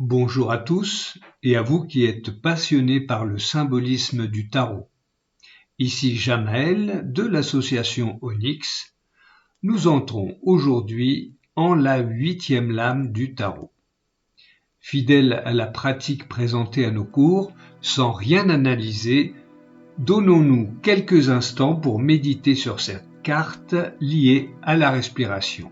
Bonjour à tous et à vous qui êtes passionnés par le symbolisme du tarot. Ici Jamael de l'association Onyx. Nous entrons aujourd'hui en la 8e lame du tarot. Fidèles à la pratique présentée à nos cours, sans rien analyser, donnons-nous quelques instants pour méditer sur cette carte liée à la respiration.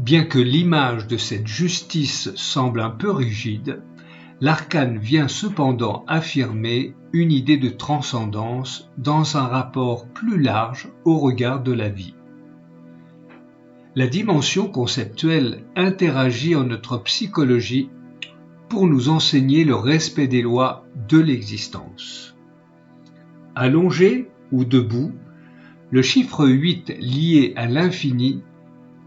Bien que l'image de cette justice semble un peu rigide, l'arcane vient cependant affirmer une idée de transcendance dans un rapport plus large au regard de la vie. La dimension conceptuelle interagit en notre psychologie pour nous enseigner le respect des lois de l'existence. Allongé ou debout, le chiffre 8 lié à l'infini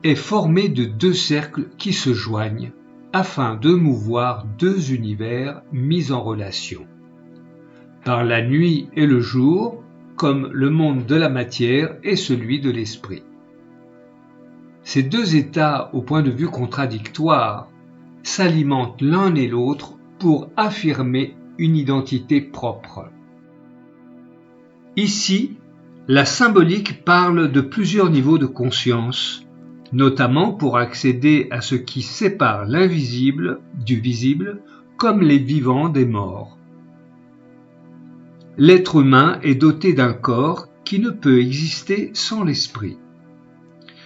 est formé de deux cercles qui se joignent afin de mouvoir deux univers mis en relation. Par la nuit et le jour, comme le monde de la matière et celui de l'esprit. Ces deux états, au point de vue contradictoire, s'alimentent l'un et l'autre pour affirmer une identité propre. Ici, la symbolique parle de plusieurs niveaux de conscience, notamment pour accéder à ce qui sépare l'invisible du visible, comme les vivants des morts. L'être humain est doté d'un corps qui ne peut exister sans l'esprit.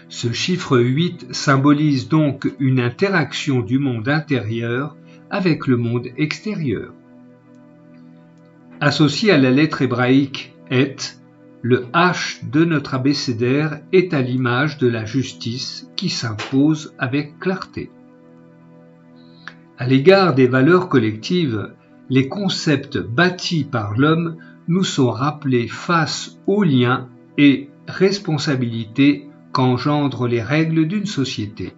Ce chiffre 8 symbolise donc une interaction du monde intérieur avec le monde extérieur. Associé à la lettre hébraïque Et, le H de notre abécédaire est à l'image de la justice qui s'impose avec clarté. À l'égard des valeurs collectives, les concepts bâtis par l'homme nous sont rappelés face aux liens et responsabilités qu'engendrent les règles d'une société.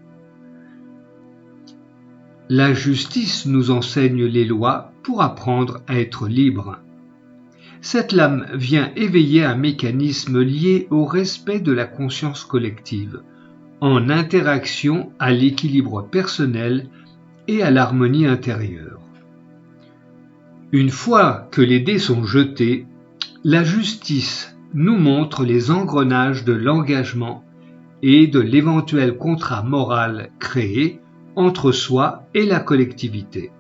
La justice nous enseigne les lois pour apprendre à être libre. Cette lame vient éveiller un mécanisme lié au respect de la conscience collective, en interaction à l'équilibre personnel et à l'harmonie intérieure. Une fois que les dés sont jetés, la justice nous montre les engrenages de l'engagement et de l'éventuel contrat moral créé entre soi et la collectivité.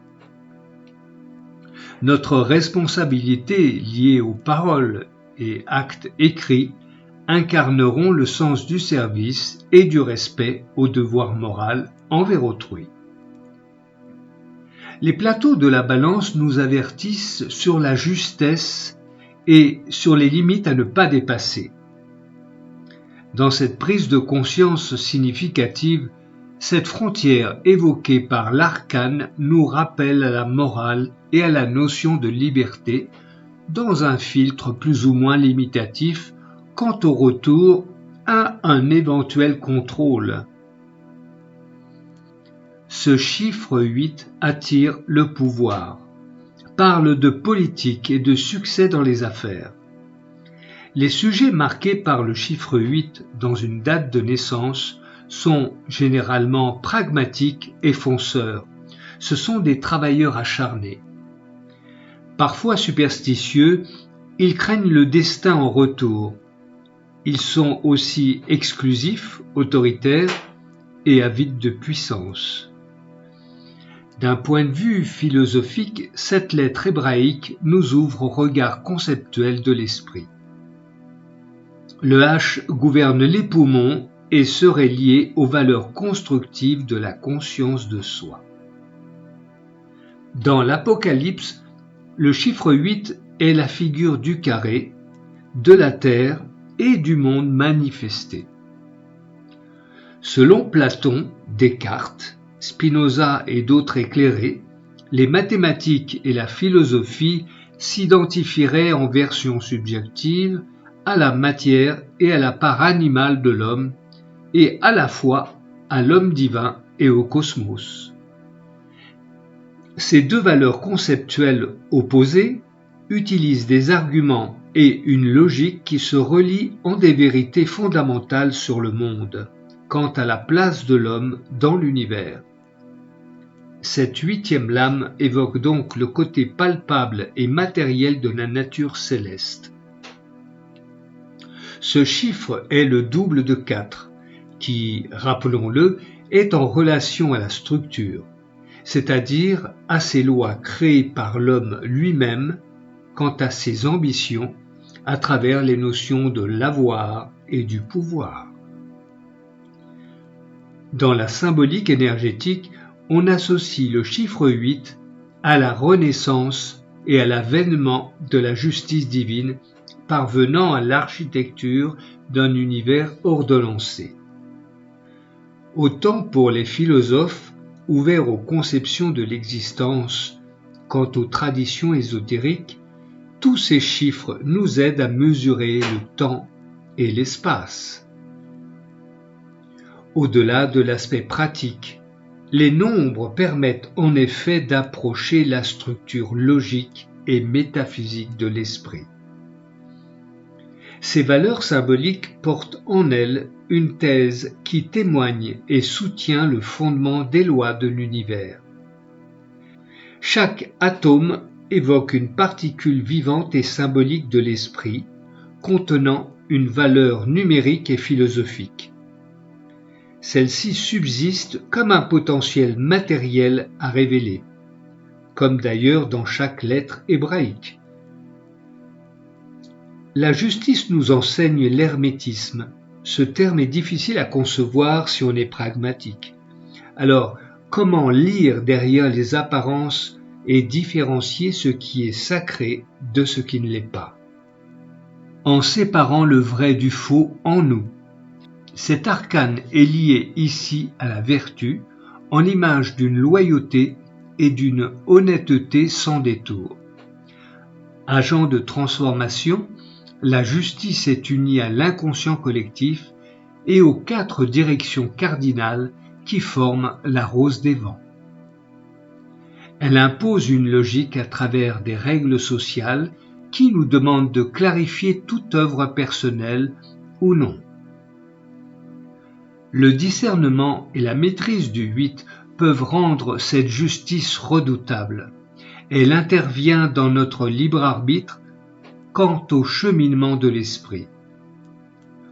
Notre responsabilité liée aux paroles et actes écrits incarneront le sens du service et du respect au devoir moral envers autrui. Les plateaux de la balance nous avertissent sur la justesse et sur les limites à ne pas dépasser. Dans cette prise de conscience significative, cette frontière évoquée par l'arcane nous rappelle à la morale et à la notion de liberté dans un filtre plus ou moins limitatif quant au retour à un éventuel contrôle. Ce chiffre 8 attire le pouvoir, parle de politique et de succès dans les affaires. Les sujets marqués par le chiffre 8 dans une date de naissance sont généralement pragmatiques et fonceurs. Ce sont des travailleurs acharnés. Parfois superstitieux, ils craignent le destin en retour. Ils sont aussi exclusifs, autoritaires et avides de puissance. D'un point de vue philosophique, cette lettre hébraïque nous ouvre au regard conceptuel de l'esprit. Le H gouverne les poumons et serait lié aux valeurs constructives de la conscience de soi. Dans l'Apocalypse, le chiffre 8 est la figure du carré, de la terre et du monde manifesté. Selon Platon, Descartes, Spinoza et d'autres éclairés, les mathématiques et la philosophie s'identifieraient en version subjective à la matière et à la part animale de l'homme, et à la fois à l'homme divin et au cosmos. Ces deux valeurs conceptuelles opposées utilisent des arguments et une logique qui se relient en des vérités fondamentales sur le monde, quant à la place de l'homme dans l'univers. Cette huitième lame évoque donc le côté palpable et matériel de la nature céleste. Ce chiffre est le double de 4, qui, rappelons-le, est en relation à la structure, c'est-à-dire à ces lois créées par l'homme lui-même quant à ses ambitions à travers les notions de l'avoir et du pouvoir. Dans la symbolique énergétique, on associe le chiffre 8 à la renaissance et à l'avènement de la justice divine parvenant à l'architecture d'un univers ordonnancé. Autant pour les philosophes ouverts aux conceptions de l'existence quant aux traditions ésotériques, tous ces chiffres nous aident à mesurer le temps et l'espace. Au-delà de l'aspect pratique, les nombres permettent en effet d'approcher la structure logique et métaphysique de l'esprit. Ces valeurs symboliques portent en elles une thèse qui témoigne et soutient le fondement des lois de l'univers. Chaque atome évoque une particule vivante et symbolique de l'esprit, contenant une valeur numérique et philosophique. Celle-ci subsiste comme un potentiel matériel à révéler, comme d'ailleurs dans chaque lettre hébraïque. La justice nous enseigne l'hermétisme. Ce terme est difficile à concevoir si on est pragmatique. Alors, comment lire derrière les apparences et différencier ce qui est sacré de ce qui ne l'est pas? En séparant le vrai du faux en nous. Cet arcane est lié ici à la vertu, en image d'une loyauté et d'une honnêteté sans détour. Agent de transformation, la justice est unie à l'inconscient collectif et aux 4 directions cardinales qui forment la rose des vents. Elle impose une logique à travers des règles sociales qui nous demandent de clarifier toute œuvre personnelle ou non. Le discernement et la maîtrise du 8 peuvent rendre cette justice redoutable. Elle intervient dans notre libre arbitre quant au cheminement de l'esprit.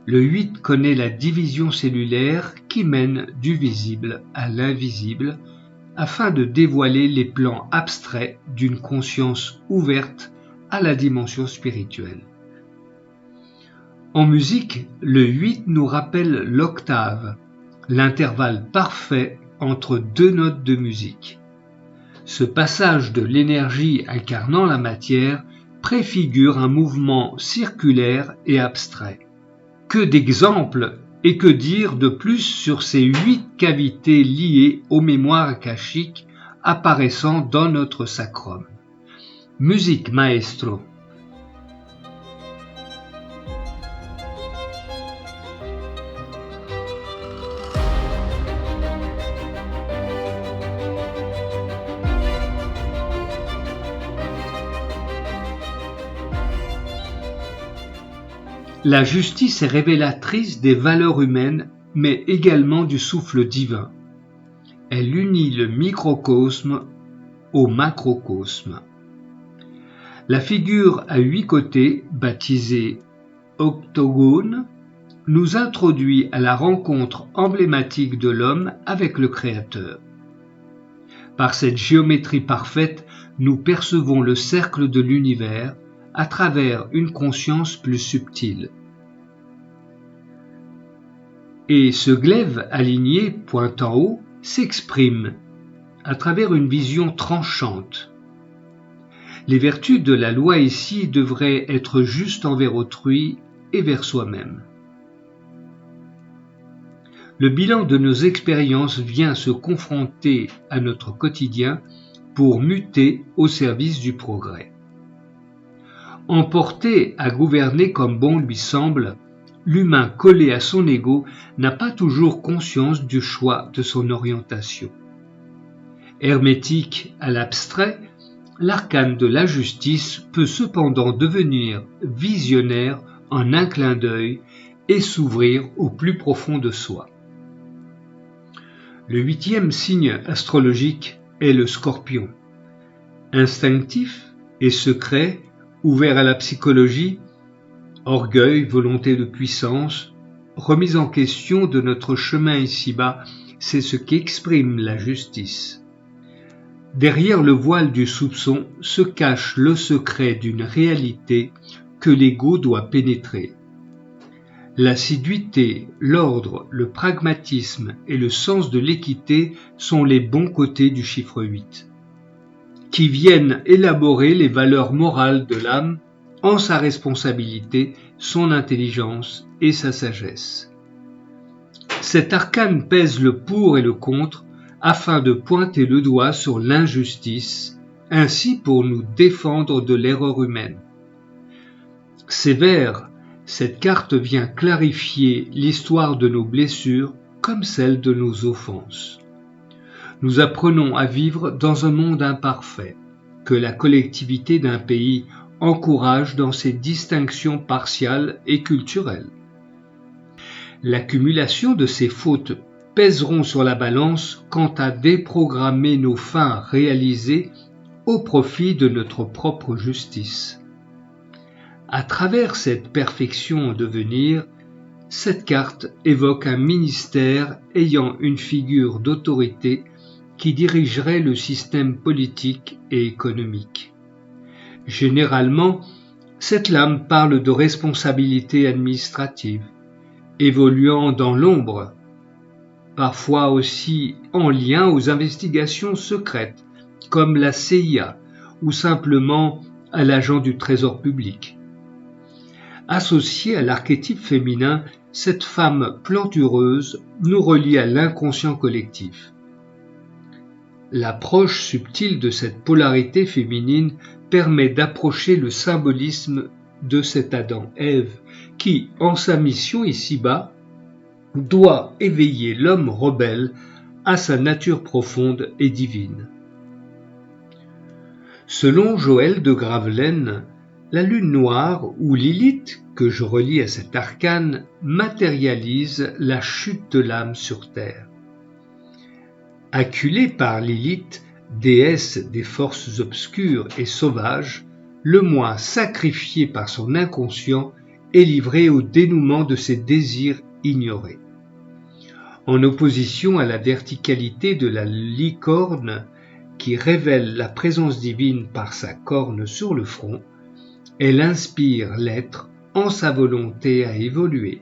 Le 8 connaît la division cellulaire qui mène du visible à l'invisible afin de dévoiler les plans abstraits d'une conscience ouverte à la dimension spirituelle. En musique, le 8 nous rappelle l'octave, l'intervalle parfait entre 2 notes de musique. Ce passage de l'énergie incarnant la matière préfigure un mouvement circulaire et abstrait. Que d'exemples et que dire de plus sur ces 8 cavités liées aux mémoires akashiques apparaissant dans notre sacrum. Musique, maestro. La justice est révélatrice des valeurs humaines, mais également du souffle divin. Elle unit le microcosme au macrocosme. La figure à 8 côtés, baptisée octogone, nous introduit à la rencontre emblématique de l'homme avec le Créateur. Par cette géométrie parfaite, nous percevons le cercle de l'univers à travers une conscience plus subtile. Et ce glaive aligné, pointant haut, s'exprime à travers une vision tranchante. Les vertus de la loi ici devraient être justes envers autrui et vers soi-même. Le bilan de nos expériences vient se confronter à notre quotidien pour muter au service du progrès. Emporté à gouverner comme bon lui semble, l'humain collé à son ego n'a pas toujours conscience du choix de son orientation. Hermétique à l'abstrait, l'arcane de la justice peut cependant devenir visionnaire en un clin d'œil et s'ouvrir au plus profond de soi. Le 8e signe astrologique est le Scorpion. Instinctif et secret, ouvert à la psychologie, orgueil, volonté de puissance, remise en question de notre chemin ici-bas, c'est ce qu'exprime la justice. Derrière le voile du soupçon se cache le secret d'une réalité que l'ego doit pénétrer. L'assiduité, l'ordre, le pragmatisme et le sens de l'équité sont les bons côtés du chiffre 8, qui viennent élaborer les valeurs morales de l'âme en sa responsabilité, son intelligence et sa sagesse. Cet arcane pèse le pour et le contre afin de pointer le doigt sur l'injustice, ainsi pour nous défendre de l'erreur humaine. Sévère, cette carte vient clarifier l'histoire de nos blessures comme celle de nos offenses. Nous apprenons à vivre dans un monde imparfait, que la collectivité d'un pays encourage dans ses distinctions partiales et culturelles. L'accumulation de ces fautes pèseront sur la balance quant à déprogrammer nos fins réalisées au profit de notre propre justice. À travers cette perfection en devenir, cette carte évoque un ministère ayant une figure d'autorité qui dirigerait le système politique et économique. Généralement, cette lame parle de responsabilité administrative, évoluant dans l'ombre, parfois aussi en lien aux investigations secrètes, comme la CIA ou simplement à l'agent du Trésor public. Associée à l'archétype féminin, cette femme plantureuse nous relie à l'inconscient collectif. L'approche subtile de cette polarité féminine permet d'approcher le symbolisme de cet Adam-Ève qui, en sa mission ici-bas, doit éveiller l'homme rebelle à sa nature profonde et divine. Selon Joël de Gravelaine, la lune noire ou Lilith, que je relie à cet arcane, matérialise la chute de l'âme sur terre. Acculé par Lilith, déesse des forces obscures et sauvages, le moi sacrifié par son inconscient est livré au dénouement de ses désirs ignorés. En opposition à la verticalité de la licorne qui révèle la présence divine par sa corne sur le front, elle inspire l'être en sa volonté à évoluer.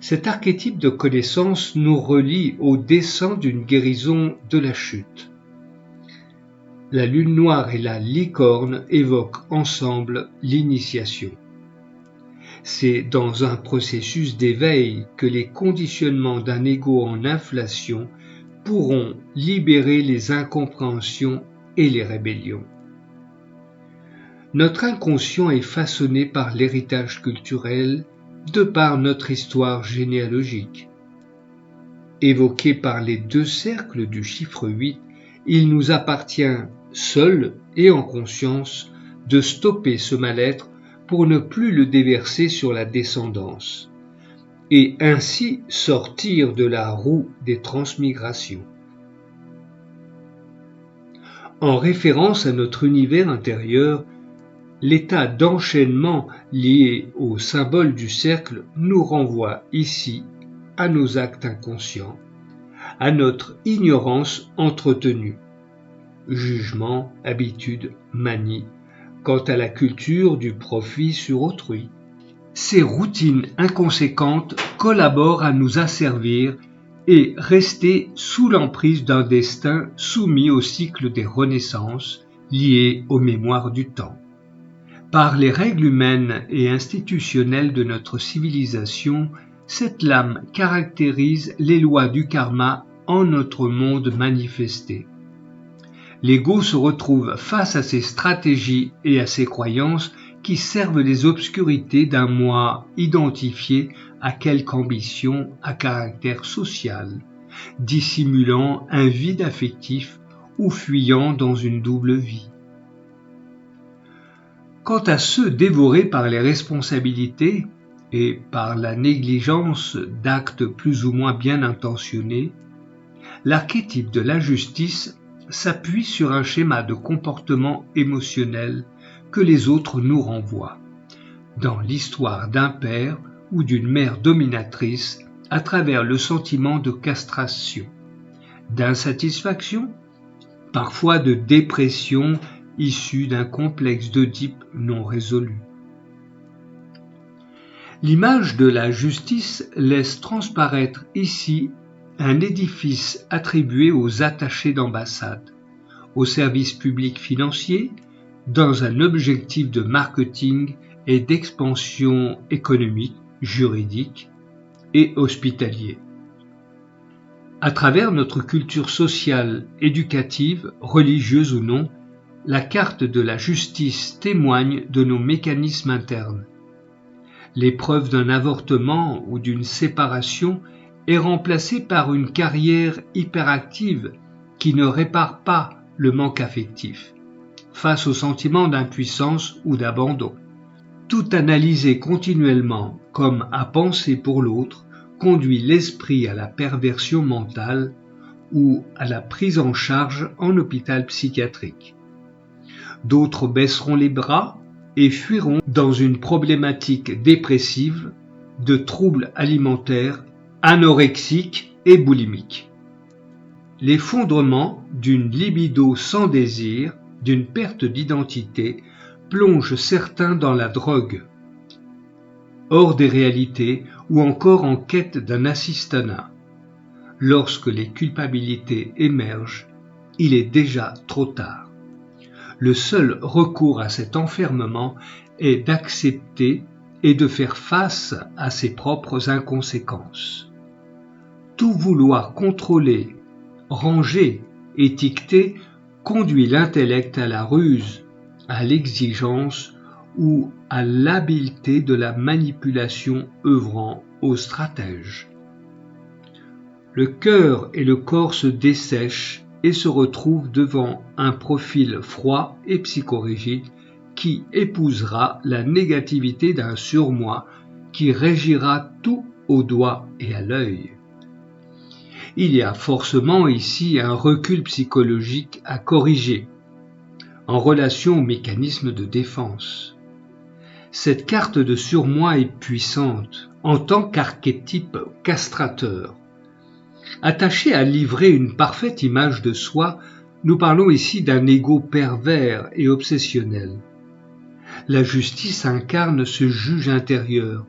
Cet archétype de connaissance nous relie au dessein d'une guérison de la chute. La lune noire et la licorne évoquent ensemble l'initiation. C'est dans un processus d'éveil que les conditionnements d'un ego en inflation pourront libérer les incompréhensions et les rébellions. Notre inconscient est façonné par l'héritage culturel de par notre histoire généalogique. Évoqué par les deux cercles du chiffre 8, il nous appartient, seul et en conscience, de stopper ce mal-être pour ne plus le déverser sur la descendance, et ainsi sortir de la roue des transmigrations. En référence à notre univers intérieur, l'état d'enchaînement lié au symbole du cercle nous renvoie ici à nos actes inconscients, à notre ignorance entretenue, jugement, habitude, manie, quant à la culture du profit sur autrui. Ces routines inconséquentes collaborent à nous asservir et rester sous l'emprise d'un destin soumis au cycle des renaissances liées aux mémoires du temps. Par les règles humaines et institutionnelles de notre civilisation, cette lame caractérise les lois du karma en notre monde manifesté. L'ego se retrouve face à ces stratégies et à ces croyances qui servent les obscurités d'un moi identifié à quelque ambition à caractère social, dissimulant un vide affectif ou fuyant dans une double vie. Quant à ceux dévorés par les responsabilités, et par la négligence d'actes plus ou moins bien intentionnés, l'archétype de l'injustice s'appuie sur un schéma de comportement émotionnel que les autres nous renvoient, dans l'histoire d'un père ou d'une mère dominatrice à travers le sentiment de castration, d'insatisfaction, parfois de dépression issue d'un complexe d'Oedipe non résolu. L'image de la justice laisse transparaître ici un édifice attribué aux attachés d'ambassade, aux services publics financiers, dans un objectif de marketing et d'expansion économique, juridique et hospitalier. À travers notre culture sociale, éducative, religieuse ou non, la carte de la justice témoigne de nos mécanismes internes. L'épreuve d'un avortement ou d'une séparation est remplacée par une carrière hyperactive qui ne répare pas le manque affectif, face au sentiment d'impuissance ou d'abandon. Tout analyser continuellement comme à penser pour l'autre conduit l'esprit à la perversion mentale ou à la prise en charge en hôpital psychiatrique. D'autres baisseront les bras et fuiront dans une problématique dépressive, de troubles alimentaires, anorexiques et boulimiques. L'effondrement d'une libido sans désir, d'une perte d'identité, plonge certains dans la drogue, hors des réalités ou encore en quête d'un assistanat. Lorsque les culpabilités émergent, il est déjà trop tard. Le seul recours à cet enfermement est d'accepter et de faire face à ses propres inconséquences. Tout vouloir contrôler, ranger, étiqueter conduit l'intellect à la ruse, à l'exigence ou à l'habileté de la manipulation œuvrant au stratège. Le cœur et le corps se dessèchent et se retrouvent devant un profil froid et psychorigide qui épousera la négativité d'un surmoi qui régira tout au doigt et à l'œil. Il y a forcément ici un recul psychologique à corriger, en relation au mécanisme de défense. Cette carte de surmoi est puissante en tant qu'archétype castrateur. Attaché à livrer une parfaite image de soi, nous parlons ici d'un ego pervers et obsessionnel. La justice incarne ce juge intérieur,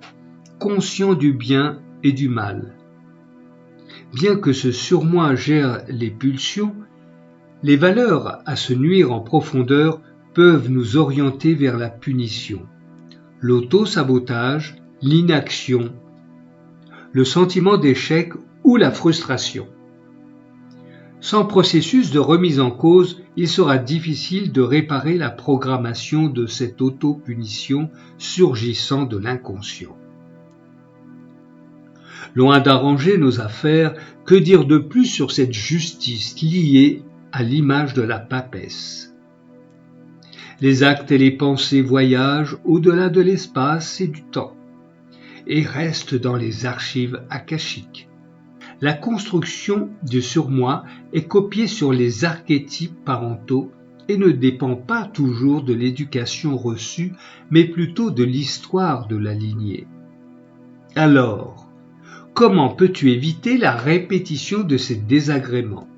conscient du bien et du mal. Bien que ce surmoi gère les pulsions, les valeurs à se nuire en profondeur peuvent nous orienter vers la punition, l'auto-sabotage, l'inaction, le sentiment d'échec ou la frustration. Sans processus de remise en cause, il sera difficile de réparer la programmation de cette auto-punition surgissant de l'inconscient. Loin d'arranger nos affaires, que dire de plus sur cette justice liée à l'image de la papesse? Les actes et les pensées voyagent au-delà de l'espace et du temps et restent dans les archives akashiques. La construction du surmoi est copiée sur les archétypes parentaux et ne dépend pas toujours de l'éducation reçue, mais plutôt de l'histoire de la lignée. Alors, comment peux-tu éviter la répétition de ces désagréments?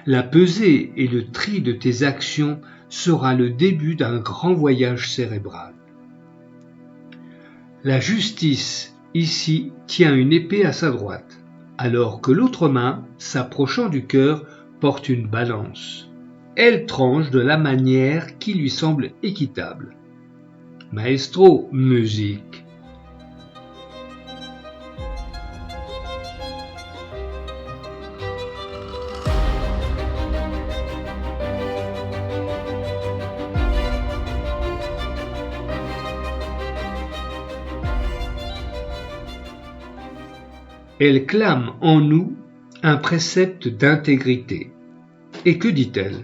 La pesée et le tri de tes actions sera le début d'un grand voyage cérébral. La justice, ici, tient une épée à sa droite, alors que l'autre main, s'approchant du cœur, porte une balance. Elle tranche de la manière qui lui semble équitable. Maestro, musique. Elle clame en nous un précepte d'intégrité. Et que dit-elle?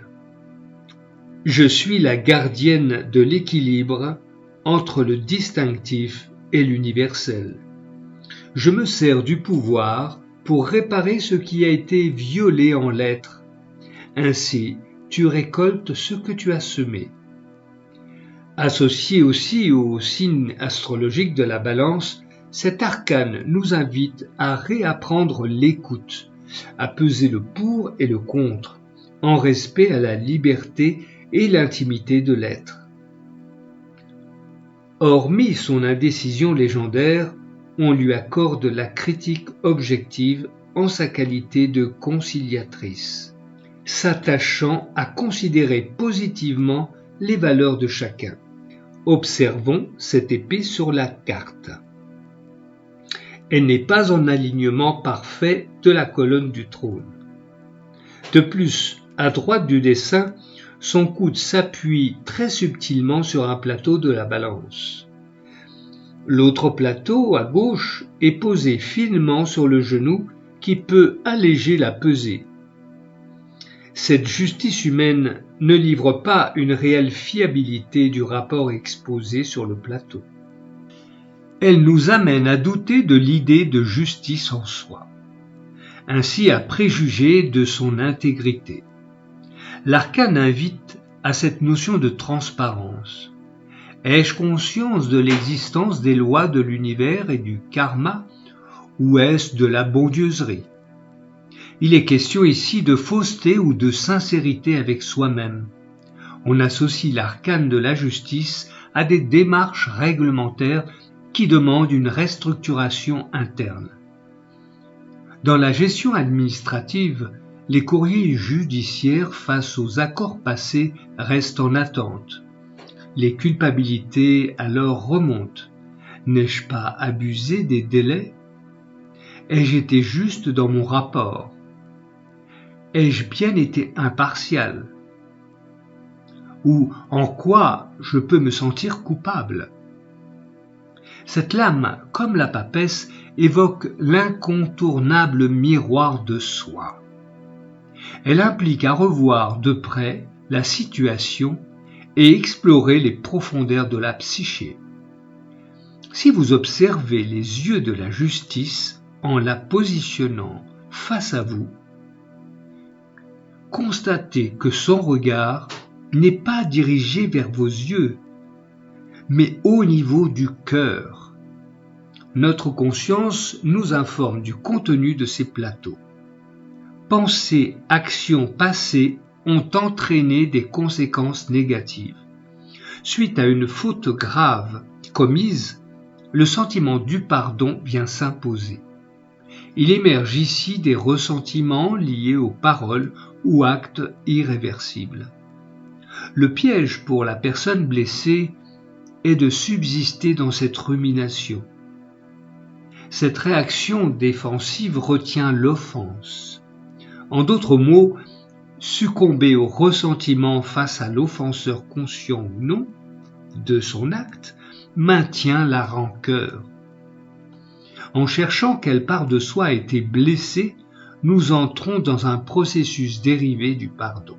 Je suis la gardienne de l'équilibre entre le distinctif et l'universel. Je me sers du pouvoir pour réparer ce qui a été violé en l'être. Ainsi, tu récoltes ce que tu as semé. Associé aussi au signe astrologique de la Balance, cet arcane nous invite à réapprendre l'écoute, à peser le pour et le contre, en respect à la liberté et l'intimité de l'être. Hormis son indécision légendaire, on lui accorde la critique objective en sa qualité de conciliatrice, s'attachant à considérer positivement les valeurs de chacun. Observons cette épée sur la carte. Elle n'est pas en alignement parfait de la colonne du trône. De plus, à droite du dessin, son coude s'appuie très subtilement sur un plateau de la Balance. L'autre plateau, à gauche, est posé finement sur le genou qui peut alléger la pesée. Cette justice humaine ne livre pas une réelle fiabilité du rapport exposé sur le plateau. Elle nous amène à douter de l'idée de justice en soi, ainsi à préjuger de son intégrité. L'arcane invite à cette notion de transparence. Ai-je conscience de l'existence des lois de l'univers et du karma, ou est-ce de la bondieuserie? Il est question ici de fausseté ou de sincérité avec soi-même. On associe l'arcane de la justice à des démarches réglementaires qui demandent une restructuration interne. Dans la gestion administrative, les courriers judiciaires face aux accords passés restent en attente. Les culpabilités alors remontent. N'ai-je pas abusé des délais? Ai-je été juste dans mon rapport? Ai-je bien été impartial? Ou en quoi je peux me sentir coupable? Cette lame, comme la papesse, évoque l'incontournable miroir de soi. Elle implique à revoir de près la situation et explorer les profondeurs de la psyché. Si vous observez les yeux de la justice en la positionnant face à vous, constatez que son regard n'est pas dirigé vers vos yeux, mais au niveau du cœur. Notre conscience nous informe du contenu de ces plateaux. Pensées, actions passées ont entraîné des conséquences négatives. Suite à une faute grave commise, le sentiment du pardon vient s'imposer. Il émerge ici des ressentiments liés aux paroles ou actes irréversibles. Le piège pour la personne blessée est de subsister dans cette rumination. Cette réaction défensive retient l'offense. En d'autres mots, succomber au ressentiment face à l'offenseur conscient ou non de son acte maintient la rancœur. En cherchant quelle part de soi a été blessée, nous entrons dans un processus dérivé du pardon.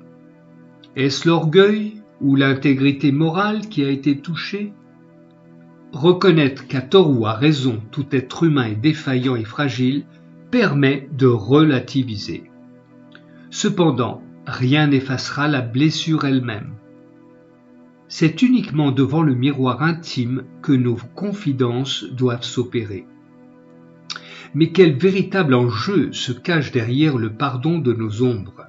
Est-ce l'orgueil ou l'intégrité morale qui a été touchée? Reconnaître qu'à tort ou à raison, tout être humain est défaillant et fragile permet de relativiser. Cependant, rien n'effacera la blessure elle-même. C'est uniquement devant le miroir intime que nos confidences doivent s'opérer. Mais quel véritable enjeu se cache derrière le pardon de nos ombres?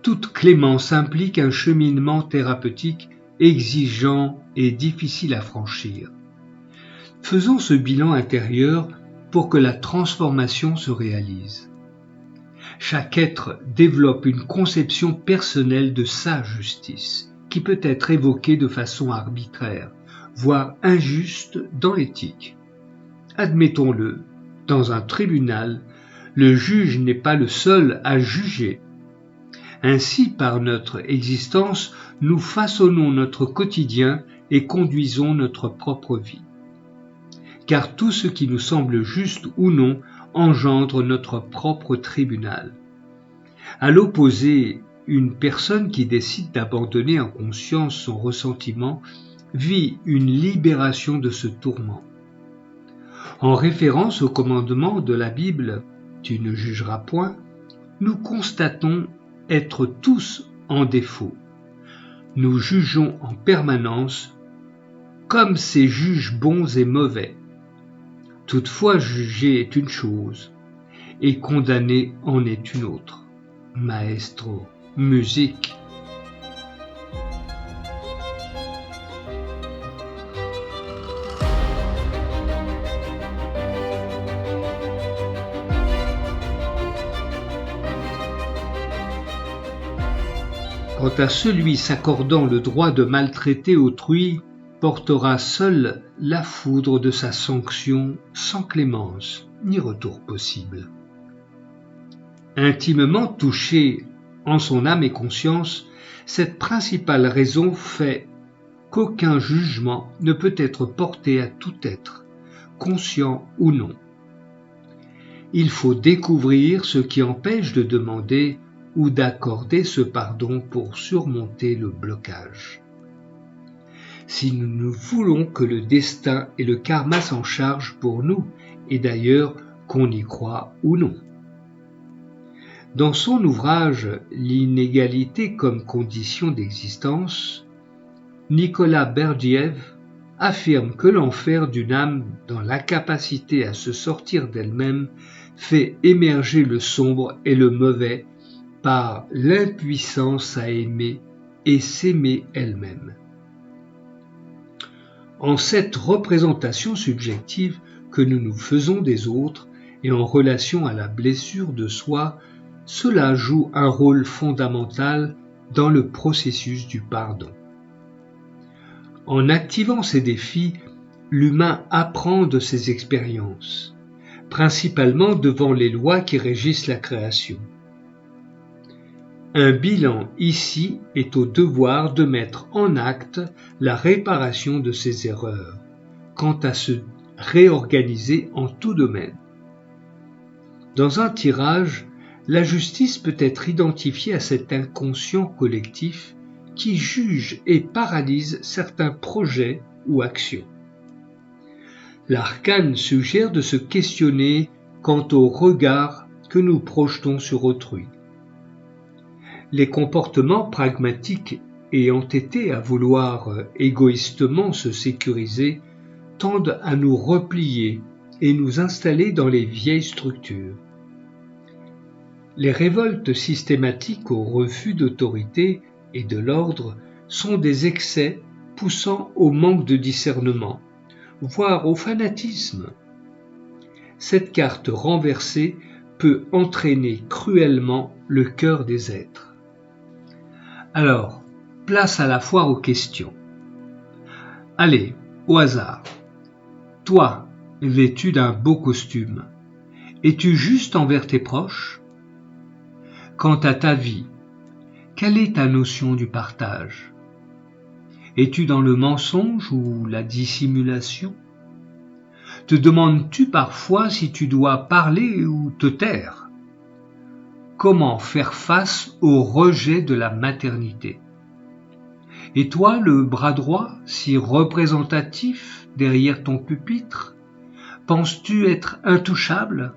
Toute clémence implique un cheminement thérapeutique exigeant et difficile à franchir. Faisons ce bilan intérieur pour que la transformation se réalise. Chaque être développe une conception personnelle de sa justice, qui peut être évoquée de façon arbitraire, voire injuste dans l'éthique. Admettons-le, dans un tribunal, le juge n'est pas le seul à juger. Ainsi, par notre existence, nous façonnons notre quotidien et conduisons notre propre vie. Car tout ce qui nous semble juste ou non engendre notre propre tribunal. À l'opposé, une personne qui décide d'abandonner en conscience son ressentiment vit une libération de ce tourment. En référence au commandement de la Bible « Tu ne jugeras point », nous constatons être tous en défaut. Nous jugeons en permanence comme ces juges bons et mauvais. Toutefois, juger est une chose et condamner en est une autre. Maestro, musique. Quant à celui s'accordant le droit de maltraiter autrui, portera seul la foudre de sa sanction sans clémence ni retour possible. Intimement touché en son âme et conscience, cette principale raison fait qu'aucun jugement ne peut être porté à tout être, conscient ou non. Il faut découvrir ce qui empêche de demander ou d'accorder ce pardon pour surmonter le blocage. Si nous voulons que le destin et le karma s'en chargent pour nous, et d'ailleurs qu'on y croit ou non. Dans son ouvrage « L'inégalité comme condition d'existence », Nicolas Berdyaev affirme que l'enfer d'une âme dans l'incapacité à se sortir d'elle-même fait émerger le sombre et le mauvais par l'impuissance à aimer et s'aimer elle-même. En cette représentation subjective que nous nous faisons des autres et en relation à la blessure de soi, cela joue un rôle fondamental dans le processus du pardon. En activant ces défis, l'humain apprend de ses expériences, principalement devant les lois qui régissent la création. Un bilan ici est au devoir de mettre en acte la réparation de ses erreurs, quant à se réorganiser en tout domaine. Dans un tirage, la justice peut être identifiée à cet inconscient collectif qui juge et paralyse certains projets ou actions. L'arcane suggère de se questionner quant au regard que nous projetons sur autrui. Les comportements pragmatiques et entêtés à vouloir égoïstement se sécuriser tendent à nous replier et nous installer dans les vieilles structures. Les révoltes systématiques au refus d'autorité et de l'ordre sont des excès poussant au manque de discernement, voire au fanatisme. Cette carte renversée peut entraîner cruellement le cœur des êtres. Alors, place à la foire aux questions. Allez, au hasard. Toi, vêtu d'un beau costume, es-tu juste envers tes proches ? Quant à ta vie, quelle est ta notion du partage ? Es-tu dans le mensonge ou la dissimulation ? Te demandes-tu parfois si tu dois parler ou te taire ? Comment faire face au rejet de la maternité ? Et toi, le bras droit, si représentatif derrière ton pupitre, penses-tu être intouchable,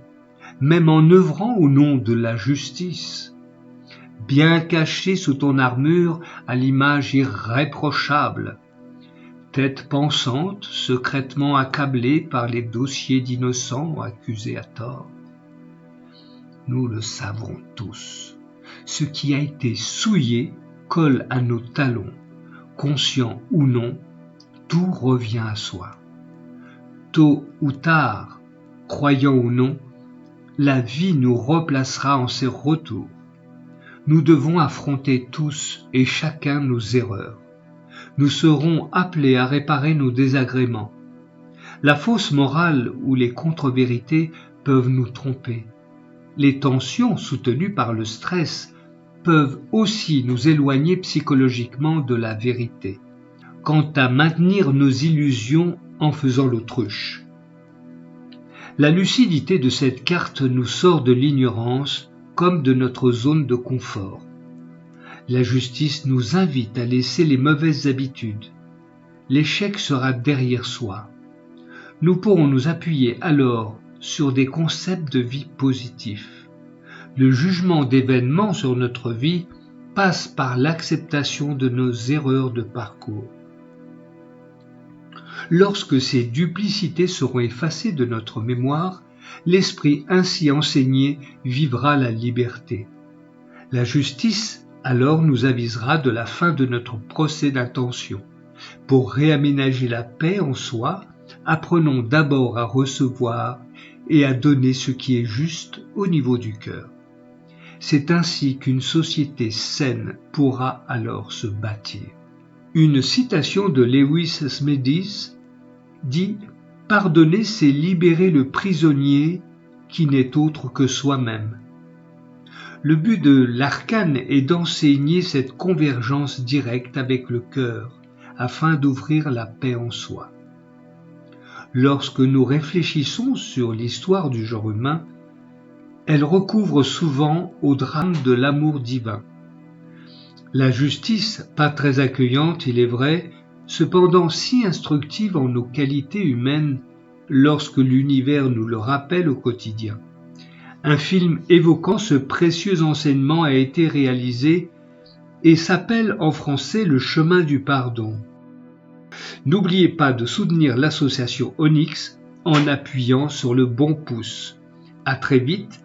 même en œuvrant au nom de la justice, bien caché sous ton armure à l'image irréprochable, tête pensante, secrètement accablée par les dossiers d'innocents accusés à tort ? Nous le savons tous, ce qui a été souillé colle à nos talons, conscient ou non, tout revient à soi. Tôt ou tard, croyant ou non, la vie nous replacera en ses retours. Nous devons affronter tous et chacun nos erreurs. Nous serons appelés à réparer nos désagréments. La fausse morale ou les contre-vérités peuvent nous tromper. Les tensions soutenues par le stress peuvent aussi nous éloigner psychologiquement de la vérité, quant à maintenir nos illusions en faisant l'autruche. La lucidité de cette carte nous sort de l'ignorance comme de notre zone de confort. La justice nous invite à laisser les mauvaises habitudes, l'échec sera derrière soi. Nous pourrons nous appuyer alors sur des concepts de vie positifs. Le jugement d'événements sur notre vie passe par l'acceptation de nos erreurs de parcours. Lorsque ces duplicités seront effacées de notre mémoire, l'esprit ainsi enseigné vivra la liberté. La justice alors nous avisera de la fin de notre procès d'intention. Pour réaménager la paix en soi, apprenons d'abord à recevoir et à donner ce qui est juste au niveau du cœur. C'est ainsi qu'une société saine pourra alors se bâtir. Une citation de Lewis Smedes dit « Pardonner, c'est libérer le prisonnier qui n'est autre que soi-même ». Le but de l'arcane est d'enseigner cette convergence directe avec le cœur, afin d'ouvrir la paix en soi. Lorsque nous réfléchissons sur l'histoire du genre humain, elle recouvre souvent au drame de l'amour divin. La justice, pas très accueillante, il est vrai, cependant si instructive en nos qualités humaines lorsque l'univers nous le rappelle au quotidien. Un film évoquant ce précieux enseignement a été réalisé et s'appelle en français Le chemin du pardon. N'oubliez pas de soutenir l'association Onyx en appuyant sur le bon pouce. À très vite